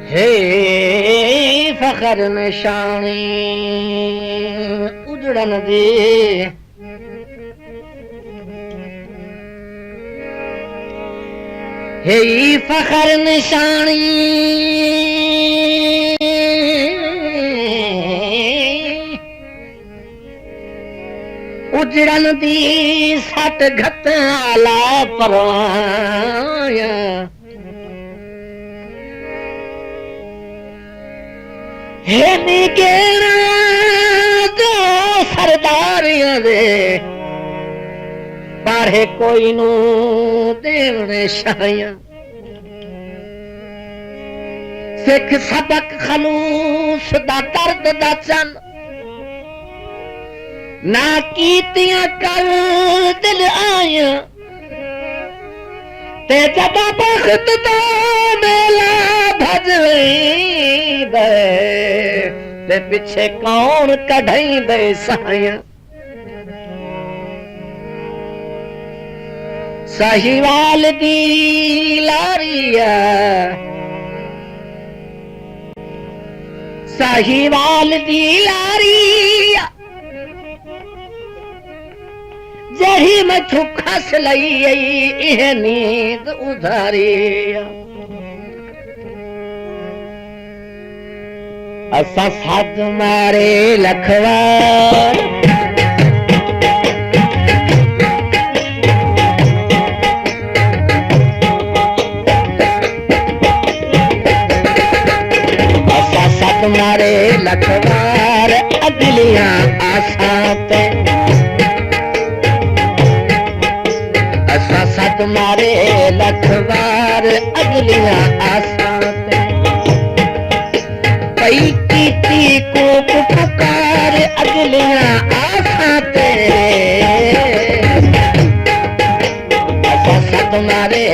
हे फखर निशानी उजड़न दे हे फखर निशानी उजड़न दी सट घट आला परवाया हे निकेरा दो सरदारियां दे बारे कोई नू देवने शाया सिख सबक खलूस दा दर्द दा चन ना कीतियां कर दिल आया ते जब बख्त दा मेला भजई दे पिछे कौन कढ़ई दे साया साहिवाल दी लारिया साहिवाल दी लारिया जही मथु खस लई इह नींद उधारिया असा साध मारे लखवार असा साध मारे लखवार अगलियां आसाते असा साध मारे लखवार अगलियां आसाते पई कीती को पुकार अगलियां आसाते असा साध मारे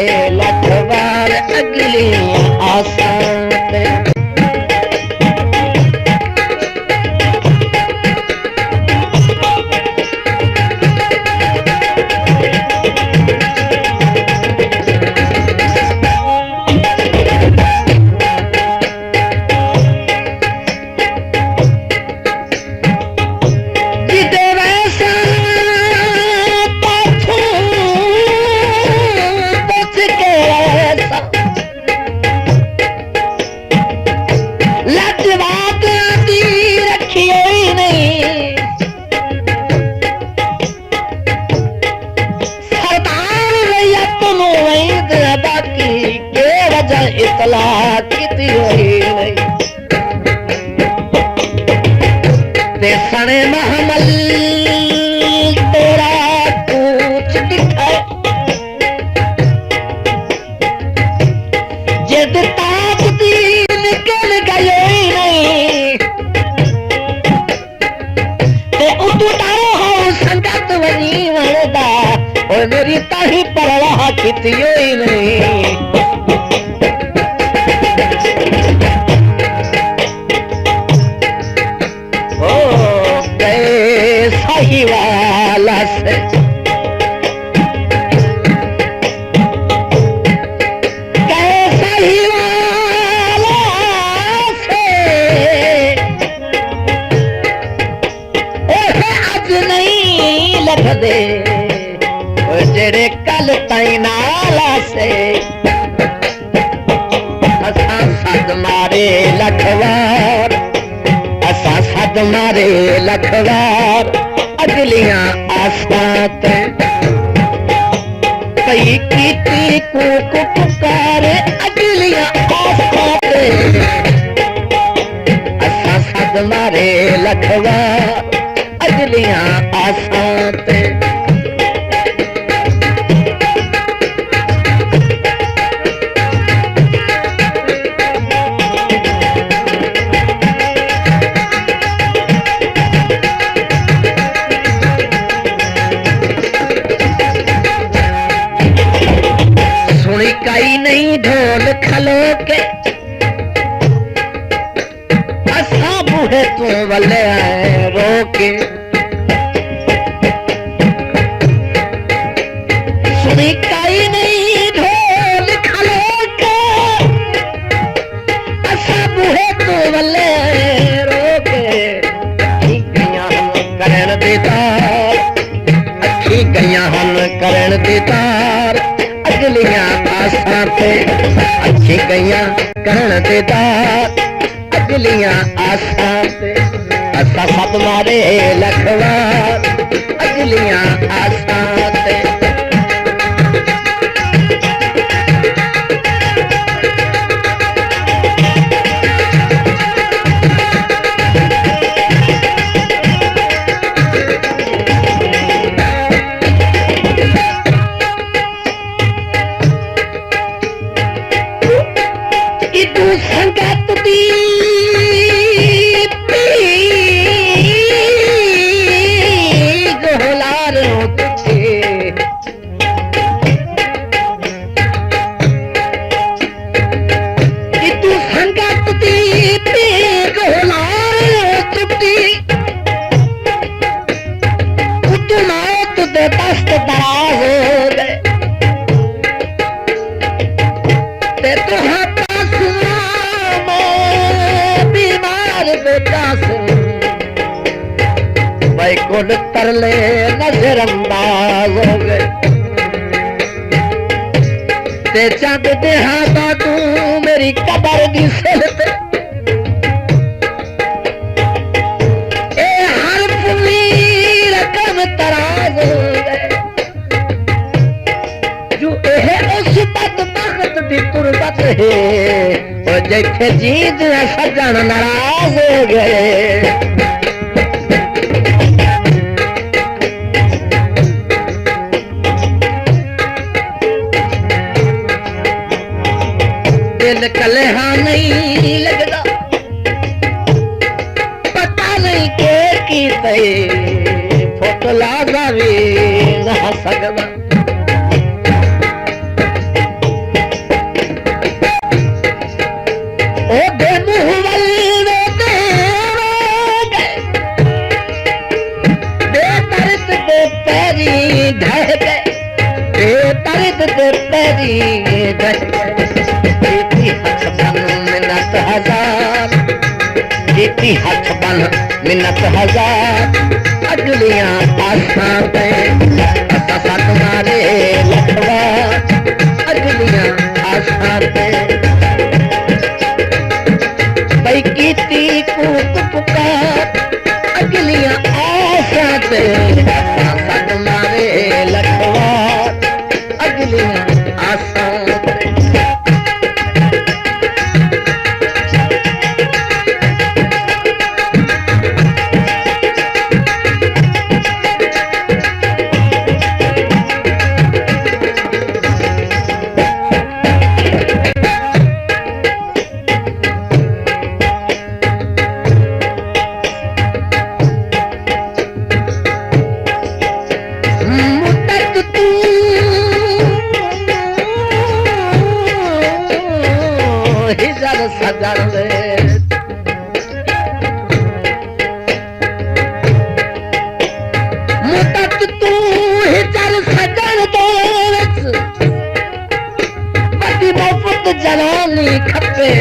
लखवार अगलियां आसाते इतला किती हुई नहीं ते सने महमल तेरा कूच दिखा जिद ताक दी निकल गए नहीं ते उतु तारो हो संगत वनी वरदा और मेरी ताही परवाह किती हुई नहीं साहिवाला से साहिवाला से अज नहीं लख दे जेड़े कल ताई नाला से असा सद मारे लखवार असा सद मारे लखवार अगलियां आसात कई कीती को पुकार अगलियां आसात लखवा अगलियां आसां ते सुनी कई नहीं ढोल खलो के असा बूढ़े तू वले आए रोके सुनी कई नहीं ढोल खलो के असा बूढ़े तू वले आए रोके गईया हम करण दीदार अखी गईया हम करण दीदार अगलियां आसां ते अच्छी गईयां करण दीदार अगलियां आसां ते असा सब मारे लखवा अगलियां आसां ते तू संगत दी गोलार तुझे तू संगत दी गोलार तुझी तू मौत दे दस्त दराज हो गए ते तुहां भाई कुल तरले नजरअंदाज हो गए ते चंद देहाता तू मेरी कबर दी सिलत ए हर पूरी रकम तराज हो गए जो एह उस बदबख्त दी तुरबत है जिथे जीत सजन नाराज हो गए दिल कलेहा नहीं लगदा पता नहीं के कीते फुट लागा भी ना सकदा हथ बन मिन्नत हजार अगलियां आसां ते असा सत मारे लखवा अगलियां आसां ते भाई कीती कूक पुकार अगलियां आसां ते असा सत मारे लखवा अगलियां आसां ते जलानी खपे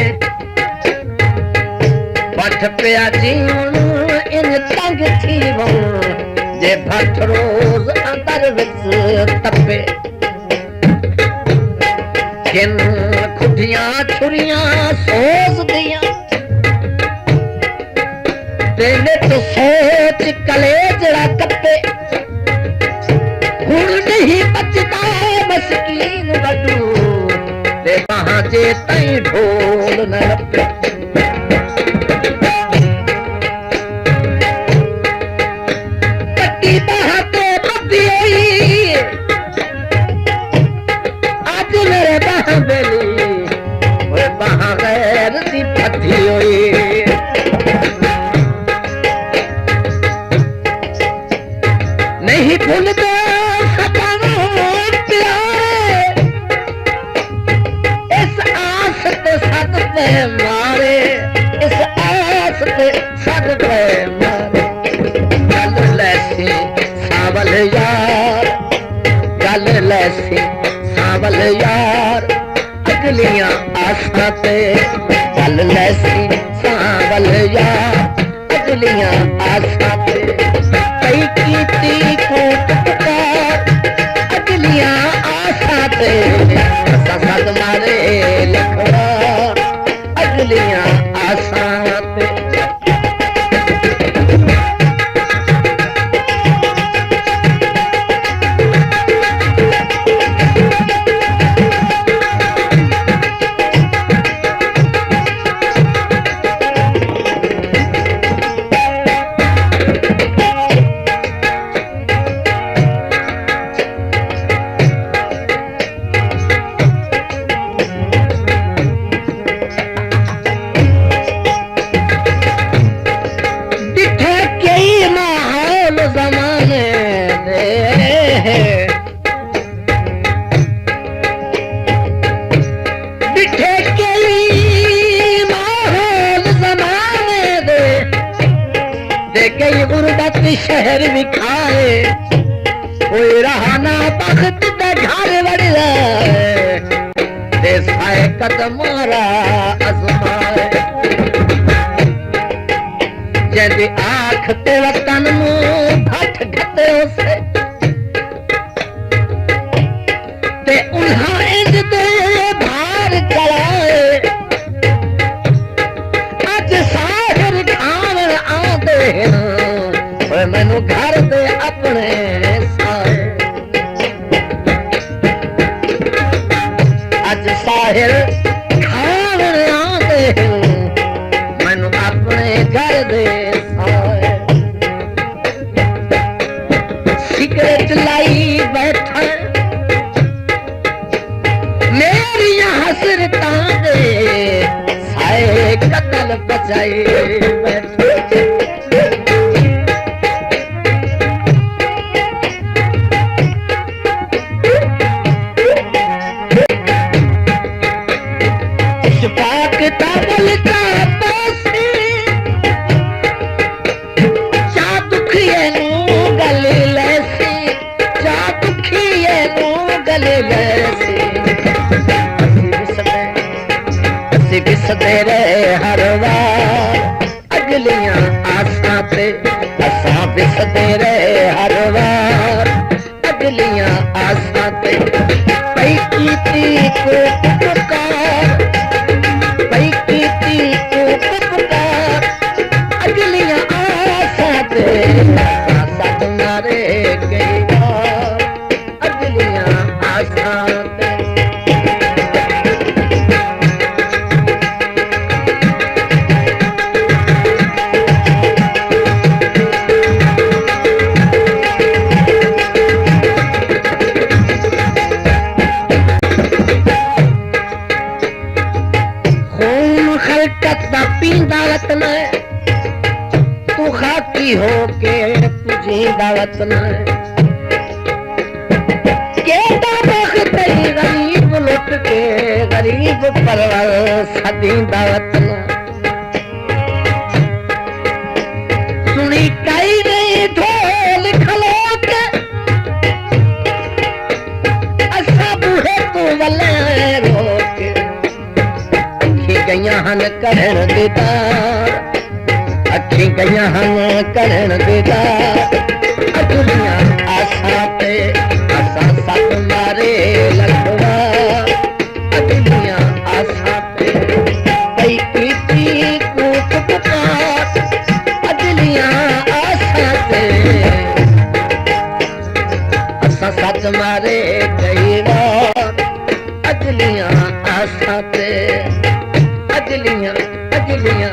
भट पिया जीवन इन तंग थी जे भट रोज अंदर विच तपे किन खुटियां छुरियां सोच दियां तेने तो सोच कलेजड़ा कपे हुण नहीं बचता मस्कीन बडू ते वहां जे तई ढोल न लपे नहीं भूलते सपनों प्यारे, इस आस पे सदते मारे, इस आस पे सदते मारे। गल लैसी सावल यार, गल लैसी सावल यार, अगलियां आसां ते गल लैसी सावल यार, अगलियां आसां ते कई कीती कोट पुकार, अगलियां आसां ते सद मारे लखवा, अगलियां आसां ते। शहर भी खाए कोई रहाना बख्त दे घर वड़ दे साए कदमारा अजमाए, जैसे आख ते वतन मुंह भट घटे उसे ते उन्हां इंज दे भार चलाए। अज साहिर खान आंदे मैनू घर दे अपने साए, अज साहिर खान आंदे मैनू अपने घर दे साए। सिगरेट लाई बैठा मेरियां हसरतां दे साए कतल बचाए बैठे। तेरे हर वार अगलियां आसां ते असां बिसदे रहे हर वार अगलियां आसां ते। पई कीती को पुकार, पई कीती को पुकार, अगलियां आसां ते सद मारे गई बार, अगलियां आसां ते। दावत न तू खाती हो के तुझी दावत न गरीब लुट के गरीब परवर सदी दावत न सुनी कई नहीं ढोल खलोत असा बूढ़े तू वले रोक गईयां हन करण दीदार, अखी गईयां हन करण दीदार। अगलियां आसां पे असां सद मारे लखवा, अगलियां आसां पे कई कीती कूक पुकार, अगलियां आसां पे असां सद मारे कई बार, अगलियां आसां पे अगलियां अगलियां